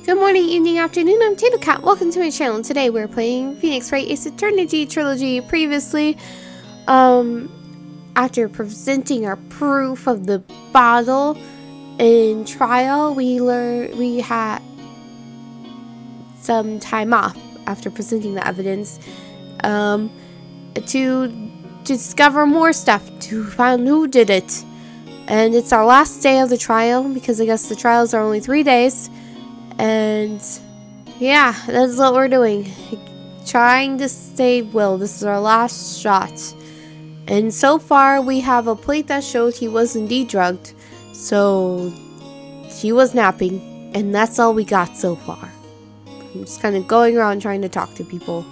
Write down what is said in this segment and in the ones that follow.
Good morning, evening, afternoon, I'm Tato Cat. Welcome to my channel. Today we're playing Phoenix Wright Ace Eternity Trilogy. Previously, after presenting our proof of the bottle in trial, we had some time off after presenting the evidence to discover more stuff, to find who did it. And it's our last day of the trial, because I guess the trials are only 3 days. And yeah, that's what we're doing. Trying to save Will. This is our last shot. And so far, we have a plate that showed he was indeed drugged. So, he was napping. And that's all we got so far. I'm just kind of going around trying to talk to people.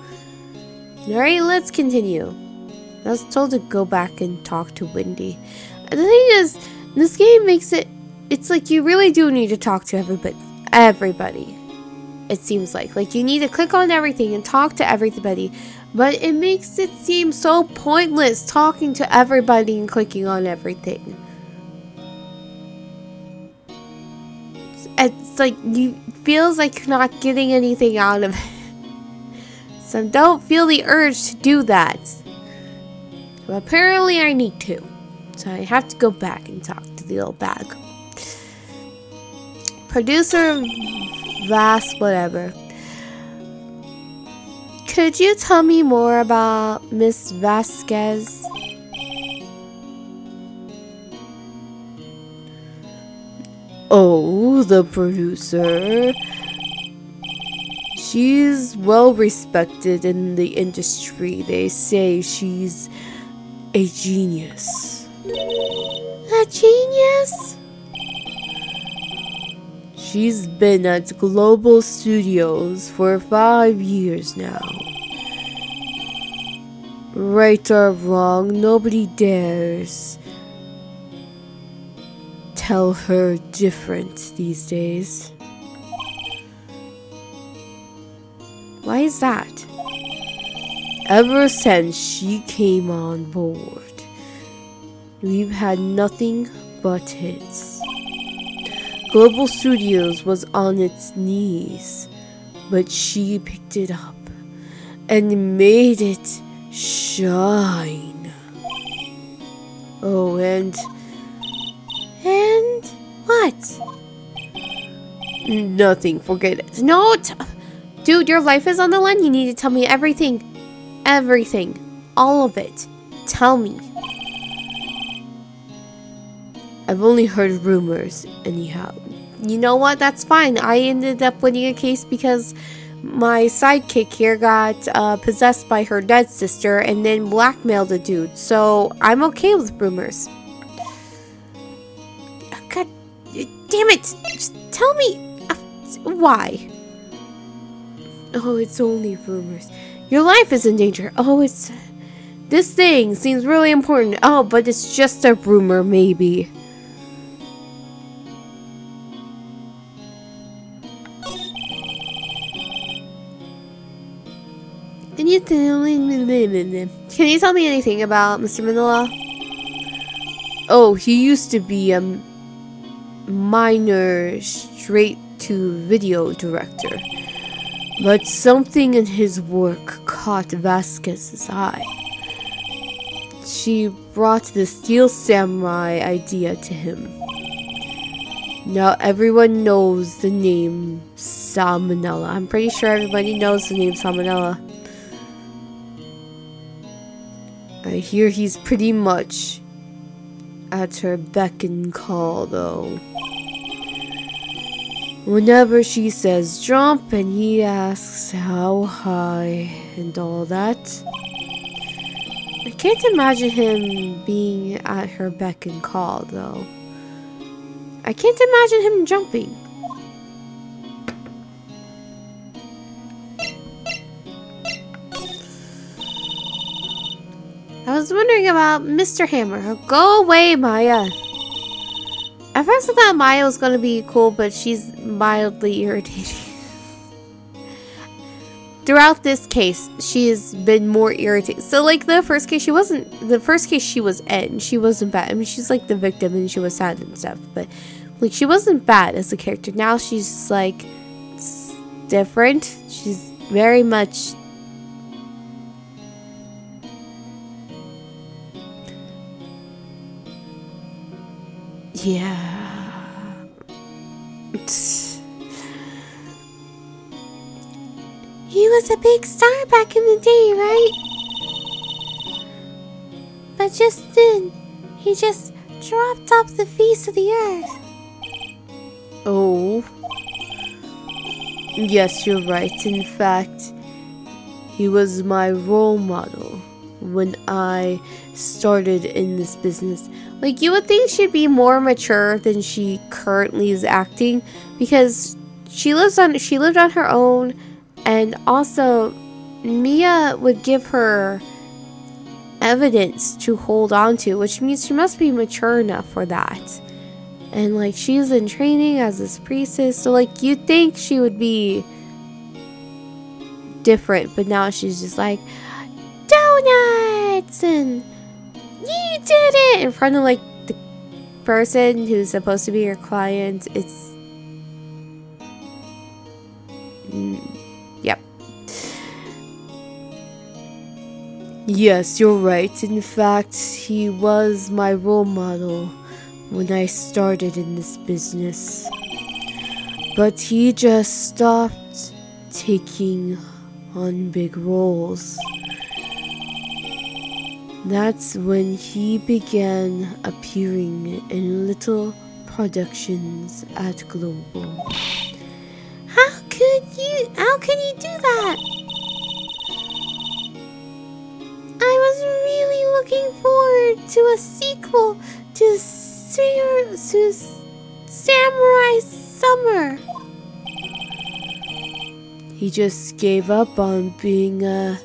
Alright, let's continue. I was told to go back and talk to Wendy. The thing is, this game makes it's like you really do need to talk to everybody, it seems like you need to click on everything and talk to everybody, but it makes it seem so pointless talking to everybody and clicking on everything. It's like feels like you're not getting anything out of it. So don't feel the urge to do that. Well, apparently I need to, so I have to go back and talk to the old bag. Producer Vast, whatever. Could you tell me more about Miss Vasquez? Oh, the producer. She's well respected in the industry. They say she's a genius. A genius? She's been at Global Studios for 5 years now. Right or wrong, nobody dares tell her different these days. Why is that? Ever since she came on board, we've had nothing but hits. Global Studios was on its knees, but she picked it up and made it shine. Oh, and what? Nothing, forget it. No, dude, your life is on the line. You need to tell me everything. Everything. All of it. Tell me. I've only heard rumors, anyhow. You know what? That's fine. I ended up winning a case because my sidekick here got possessed by her dead sister and then blackmailed a dude. So I'm okay with rumors. God damn it! Just tell me why. Oh, it's only rumors. Your life is in danger. Oh, it's... This thing seems really important. Oh, but it's just a rumor, maybe. Can you tell me anything about Mr. Manila? Oh, he used to be a minor straight-to-video director. But something in his work caught Vasquez's eye. She brought the Steel Samurai idea to him. Now everyone knows the name Salmonella. I'm pretty sure everybody knows the name Salmonella. I hear he's pretty much at her beck and call, though. Whenever she says jump and he asks how high and all that. I can't imagine him being at her beck and call, though. I can't imagine him jumping. I was wondering about Mr. Hammer. Go away, Maya. At first I thought Maya was gonna be cool, but she's mildly irritating. Throughout this case, she has been more irritating. So, like, the first case she was in, she wasn't bad. I mean, she's like the victim and she was sad and stuff, but like, she wasn't bad as a character. Now she's like different. She's very much He was a big star back in the day, right? But just then, he just dropped off the face of the earth. Oh. Yes, you're right. In fact, he was my role model when I started in this business. Like, you would think she'd be more mature than she currently is acting, because she lived on her own, and also Mia would give her evidence to hold on to, which means she must be mature enough for that. And like, she's in training as this priestess, so like, you'd think she would be different, but now she's just like, donuts, and you did it in front of like the person who's supposed to be your client. It's yep. Yes, you're right. In fact, he was my role model when I started in this business. But he just stopped taking on big roles. That's when he began appearing in little productions at Global. How could he do that? I was really looking forward to a sequel to Samurai Summer. He just gave up on being a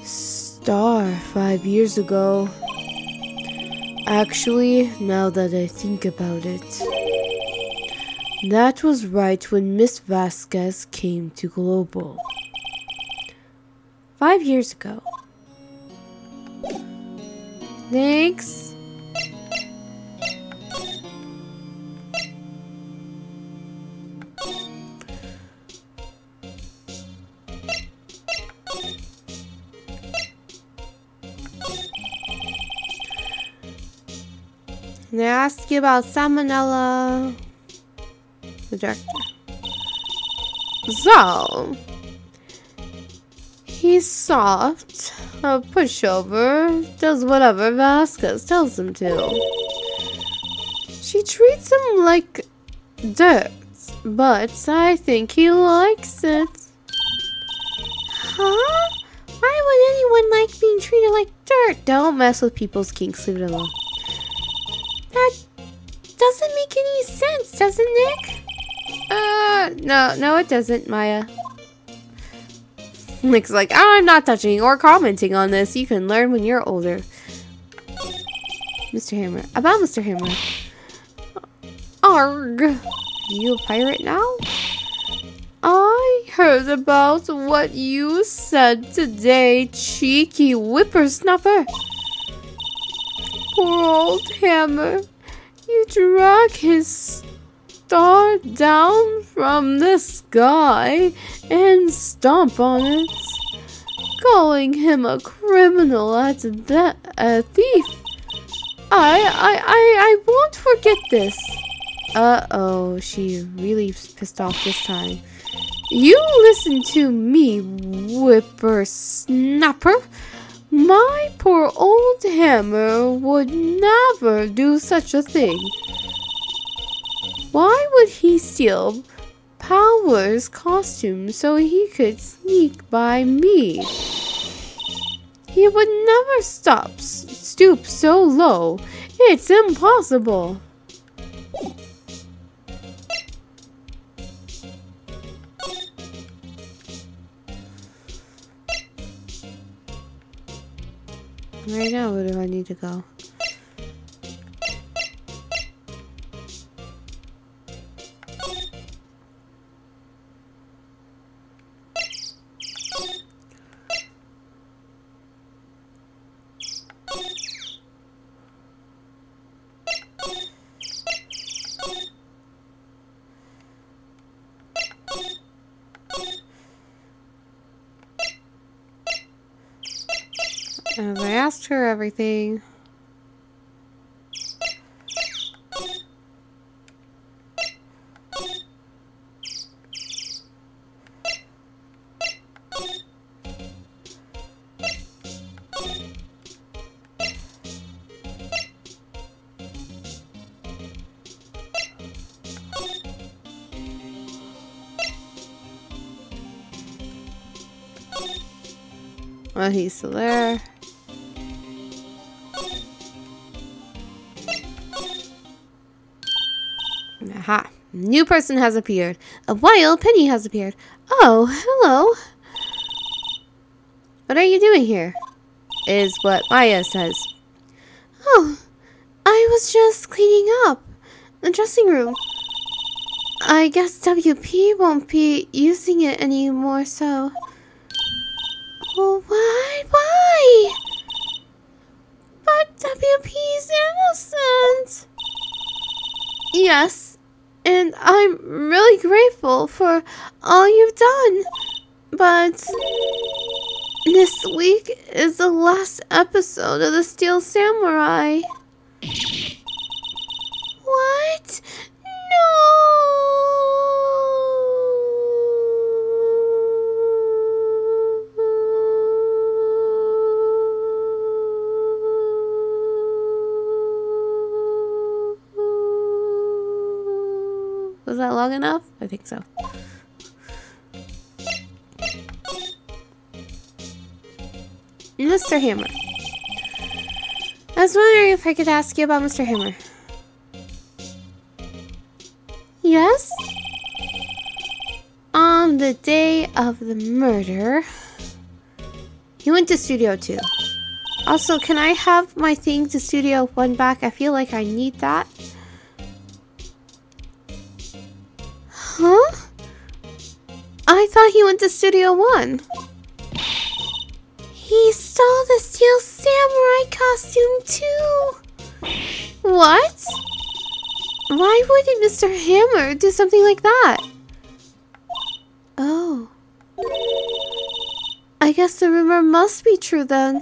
star 5 years ago. Actually, now that I think about it, that was right when Miss Vasquez came to Global. 5 years ago. Thanks. And I asked you about Salmonella, the director. So, he's soft, a pushover, does whatever Vasquez tells him to. She treats him like dirt, but I think he likes it. Huh? Why would anyone like being treated like dirt? Don't mess with people's kinks, leave it alone. That doesn't make any sense, does it, Nick? No, it doesn't, Maya. Nick's like, I'm not touching or commenting on this. You can learn when you're older. Mr. Hammer. About Mr. Hammer. Arg. Are you a pirate now? I heard about what you said today, cheeky whippersnapper. Poor old Hammer. You drag his star down from the sky and stomp on it, calling him a criminal a thief. I won't forget this. Uh-oh, she really pissed off this time. You listen to me, whippersnapper. My poor old Hammer would never do such a thing. Why would he steal Power's costume so he could sneak by me? He would never stoop so low. It's impossible. Right now, where do I need to go? As I asked her everything. Well, he's still there. Aha. New person has appeared. A wild penny has appeared. Oh, hello. What are you doing here? Is what Maya says. Oh, I was just cleaning up the dressing room. I guess WP won't be using it anymore, so... Well, why? Why? But WP's innocent. Yes, and I'm really grateful for all you've done. But this week is the last episode of the Steel Samurai. What? Was that long enough? I think so. Mr. Hammer. I was wondering if I could ask you about Mr. Hammer. Yes? On the day of the murder, he went to Studio 2. Also, can I have my thing to Studio 1 back? I feel like I need that. Huh? I thought he went to Studio 1. He stole the Steel Samurai costume too. What? Why wouldn't Mr. Hammer do something like that? Oh. I guess the rumor must be true then.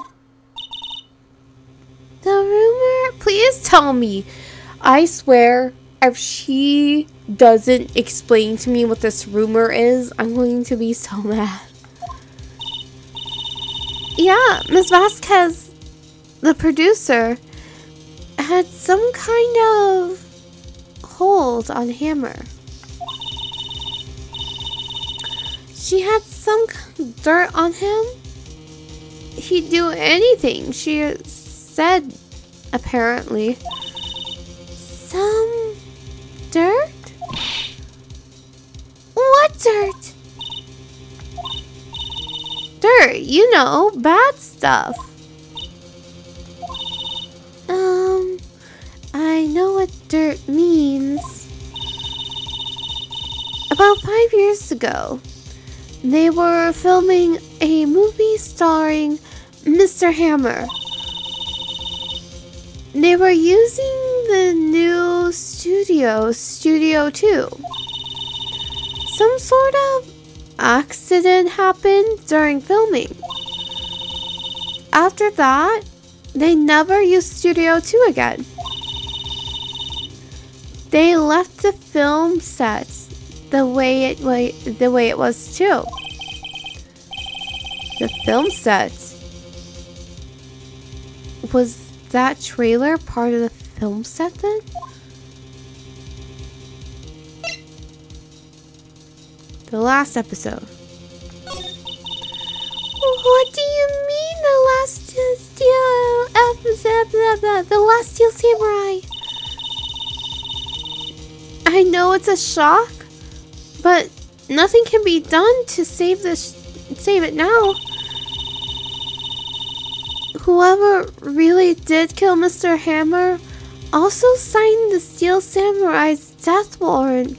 The rumor? Please tell me. I swear, if she doesn't explain to me what this rumor is, I'm going to be so mad. Yeah, Ms. Vasquez, the producer, had some kind of hold on Hammer. She had some dirt on him. He'd do anything, she said, apparently. Some dirt? What dirt? Dirt, you know, bad stuff. I know what dirt means. About 5 years ago, they were filming a movie starring Mr. Hammer. They were using the new studio, Studio 2. Some sort of accident happened during filming. After that, they never used Studio 2 again. They left the film set the way it was too. The film set. Was that trailer part of the film set then? The last episode. What do you mean the last the last Steel Samurai? I know it's a shock, but nothing can be done to save it now. Whoever really did kill Mr. Hammer also signed the Steel Samurai's death warrant.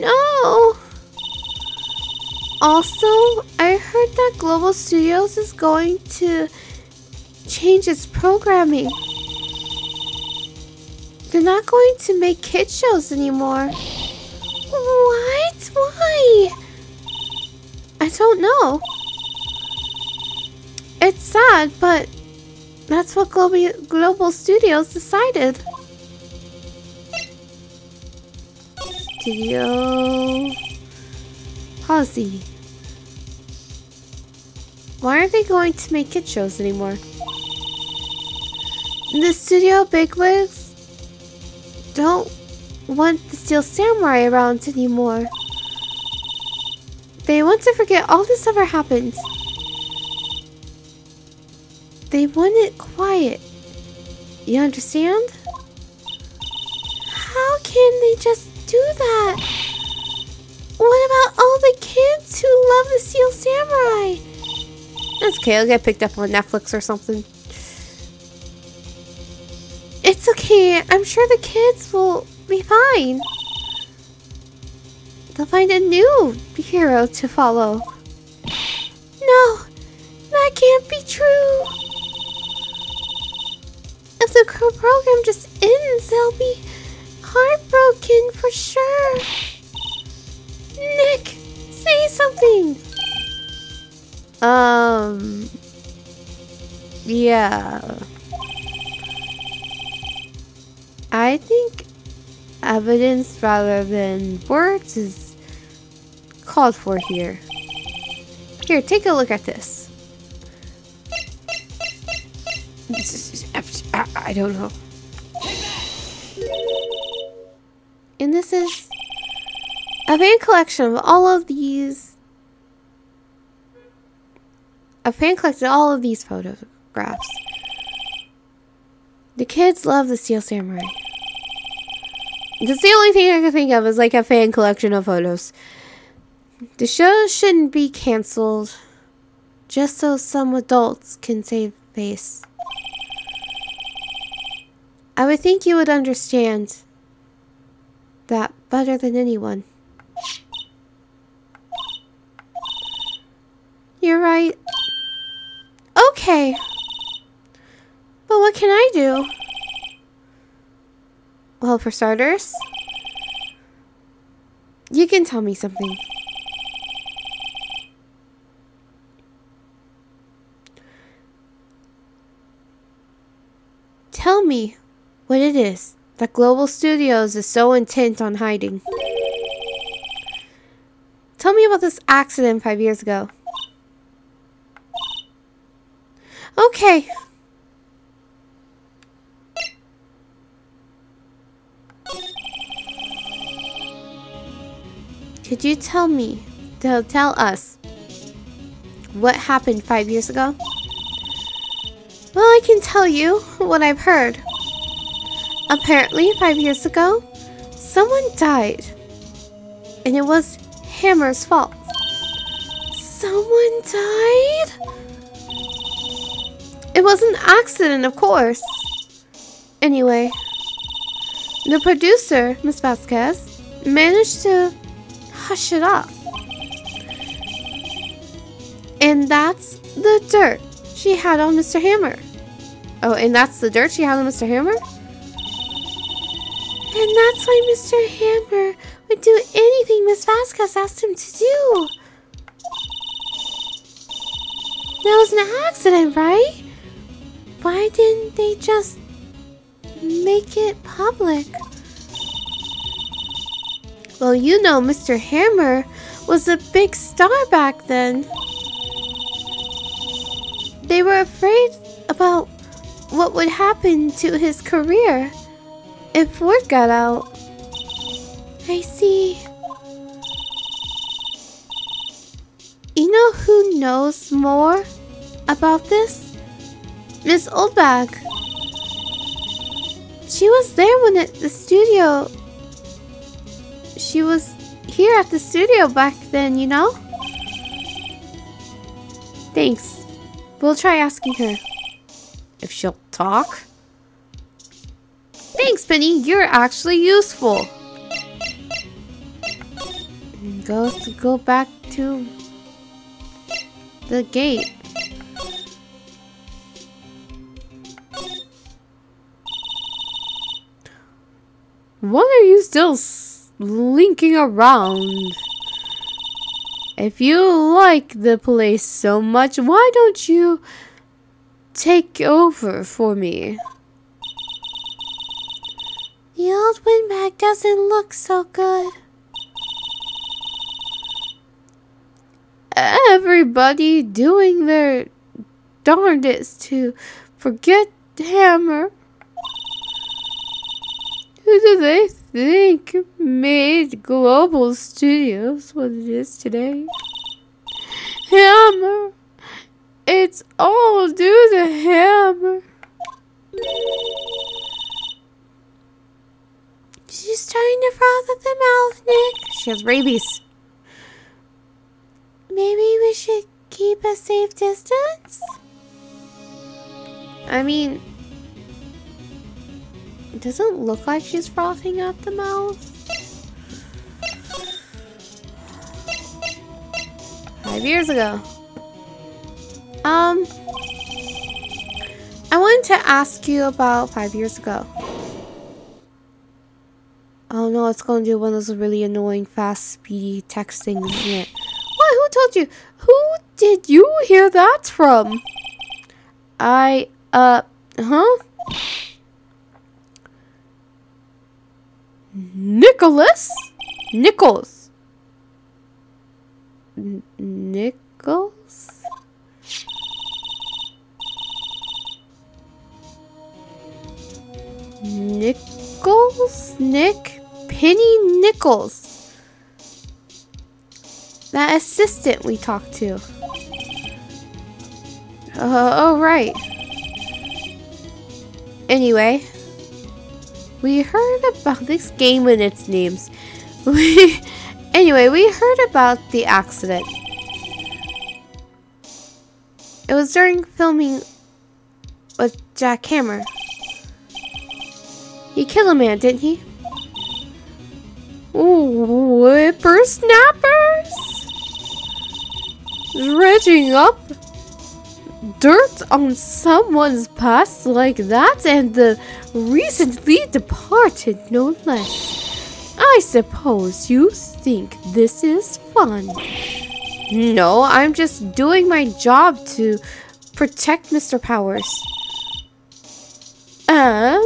No. Also, I heard that Global Studios is going to change its programming. They're not going to make kid shows anymore. What? Why? I don't know. sad, but that's what Global Studios decided. Studio policy. Why aren't they going to make kid shows anymore? The studio bigwigs don't want the Steel Samurai around anymore. They want to forget all this ever happened. They want it quiet. You understand? How can they just do that? What about all the kids who love the Steel Samurai? That's okay, I'll get picked up on Netflix or something. It's okay, I'm sure the kids will be fine. They'll find a new hero to follow. No, that can't be true. If the program just ends, they'll be heartbroken for sure. Nick, say something. Yeah. I think evidence rather than words is called for here. Here, take a look at this. I don't know. And this is a fan collection of all of these. A fan collected all of these photographs. The kids love the Steel Samurai. That's the only thing I can think of is like a fan collection of photos. The show shouldn't be cancelled just so some adults can save face. I would think you would understand that better than anyone. You're right. Okay. But what can I do? Well, for starters, you can tell me something. Tell me what it is that Global Studios is so intent on hiding. Tell me about this accident 5 years ago. Okay. Could you tell me, tell us, what happened 5 years ago? Well, I can tell you what I've heard. Apparently, 5 years ago, someone died. And it was Hammer's fault. Someone died? It was an accident, of course. Anyway, the producer, Miss Vasquez, managed to hush it up. And that's the dirt she had on Mr. Hammer. Oh, and that's the dirt she had on Mr. Hammer? And that's why Mr. Hammer would do anything Miss Vasquez asked him to do. That was an accident, right? Why didn't they just make it public? Well, you know Mr. Hammer was a big star back then. They were afraid about what would happen to his career if word got out. I see. You know who knows more about this? Miss Oldbag. She was there when the studio... She was here at the studio back then, you know? Thanks. We'll try asking her. If she'll talk. Thanks, Penny. You're actually useful. Go back to the gate. Why are you still slinking around? If you like the place so much, why don't you take over for me? The old windbag doesn't look so good. Everybody doing their darndest to forget Hammer. Who do they think made Global Studios what it is today? Hammer. It's all due to Hammer. She's trying to froth at the mouth, Nick. She has rabies. Maybe we should keep a safe distance? I mean, it doesn't look like she's frothing at the mouth. 5 years ago. I wanted to ask you about 5 years ago. Oh no, it's gonna do one of those really annoying, fast, speedy text things, isn't it? What? Who told you? Who did you hear that from? Huh? Nicholas? Nichols? Nichols? Nichols? Nick? Penny Nichols. That assistant we talked to. Oh, right. Anyway, we heard about this game and its names. Anyway, we heard about the accident. It was during filming with Jack Hammer. He killed a man, didn't he? Ooh, whippersnappers! Dredging up dirt on someone's past like that, and the recently departed, no less. I suppose you think this is fun. No, I'm just doing my job to protect Mr. Powers. And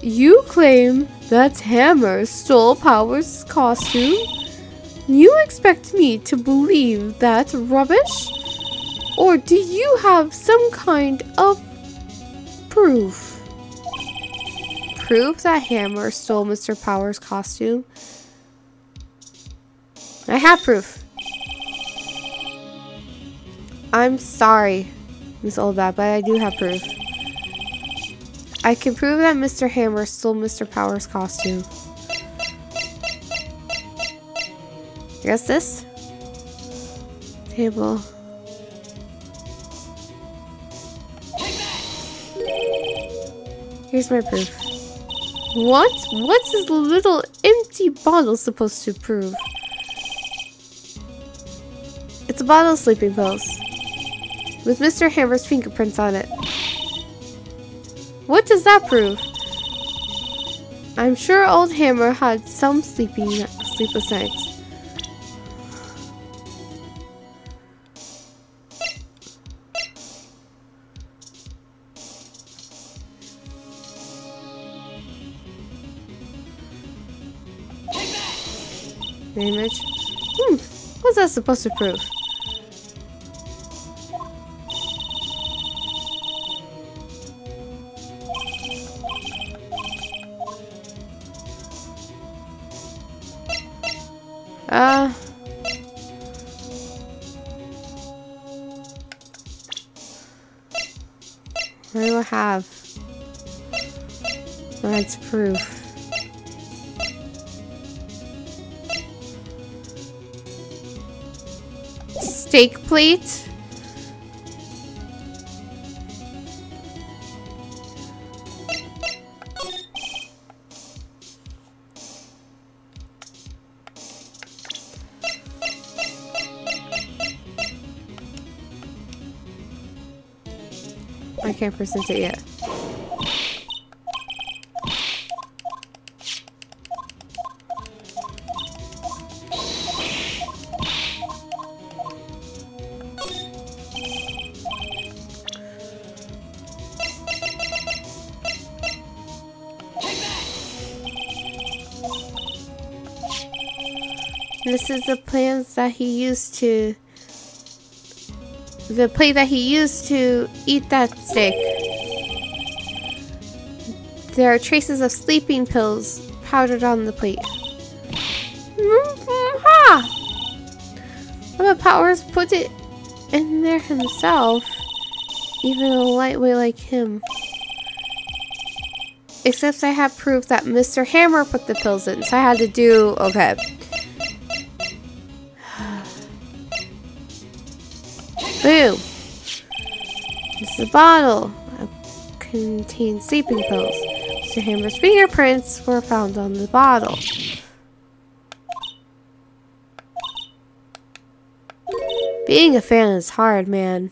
you claim that Hammer stole Powers' costume? You expect me to believe that rubbish? Or do you have some kind of proof? Proof that Hammer stole Mr. Powers' costume? I have proof. I'm sorry, Miss Oldbat, but I do have proof. I can prove that Mr. Hammer stole Mr. Powers' costume. Guess this? Table. Here's my proof. What? What's this little empty bottle supposed to prove? It's a bottle of sleeping pills with Mr. Hammer's fingerprints on it. What does that prove? I'm sure old Hammer had some sleepless nights. The image. What's that supposed to prove? What do I have? That's proof. Steak plate? I can't present it yet. This is the plans that he used to... The plate that he used to eat that steak. There are traces of sleeping pills powdered on the plate. But Powers put it in there himself. Even a lightweight like him. Except I have proof that Mr. Hammer put the pills in. So I had to do... Okay. Boom. This is a bottle. It contains sleeping pills. Mr. Hammer's fingerprints were found on the bottle. Being a fan is hard, man.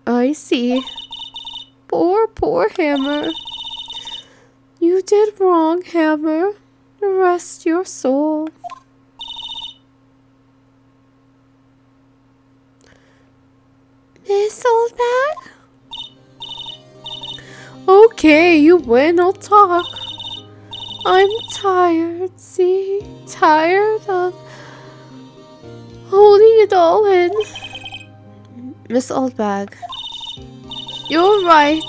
I see. Poor Hammer. You did wrong, Hammer. Rest your soul. Miss Oldbag? Okay, you win, I'll talk. I'm tired, see? Tired of holding it all in. Miss Oldbag. You're right.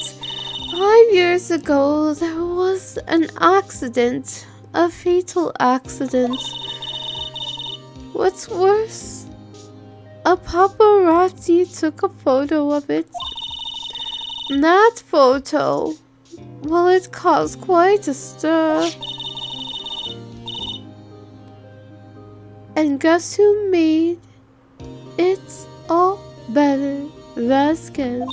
5 years ago, there was an accident. A fatal accident. What's worse? A paparazzi took a photo of it. That photo, well, it caused quite a stir. And guess who made it all better? Vasquez.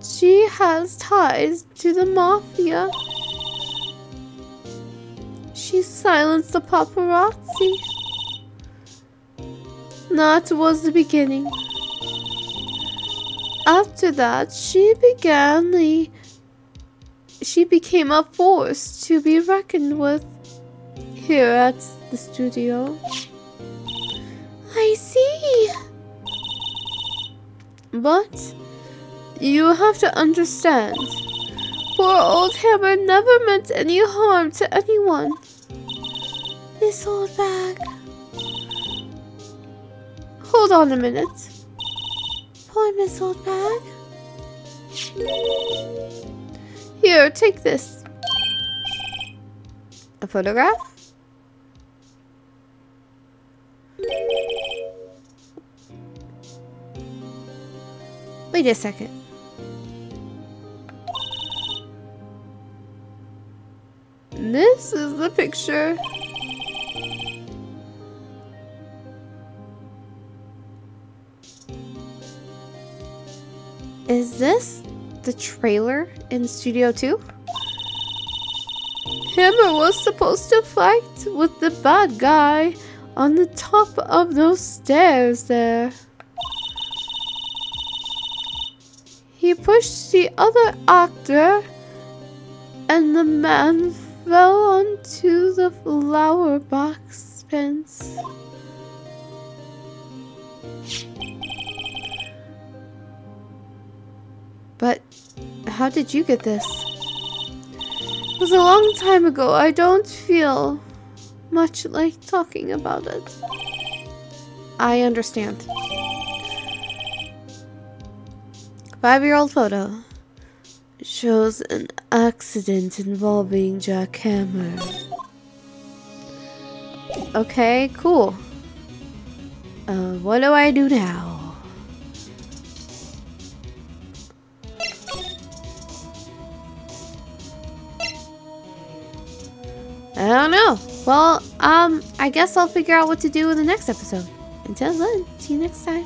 She has ties to the mafia. She silenced the paparazzi. That was the beginning. After that, she became a force to be reckoned with here at the studio. I see. But you have to understand, poor old Hammer never meant any harm to anyone. Miss Oldbag. Hold on a minute. Poor Miss Oldbag. Here, take this. A photograph? Wait a second. This is the picture. Is this the trailer in Studio 2? Hammer was supposed to fight with the bad guy on the top of those stairs there. He pushed the other actor and the man fell onto the flower box fence. But how did you get this? It was a long time ago. I don't feel much like talking about it. I understand. 5-year-old photo shows an accident involving Jack Hammer. Okay, cool. What do I do now? I don't know. Well, I guess I'll figure out what to do in the next episode. Until then, see you next time.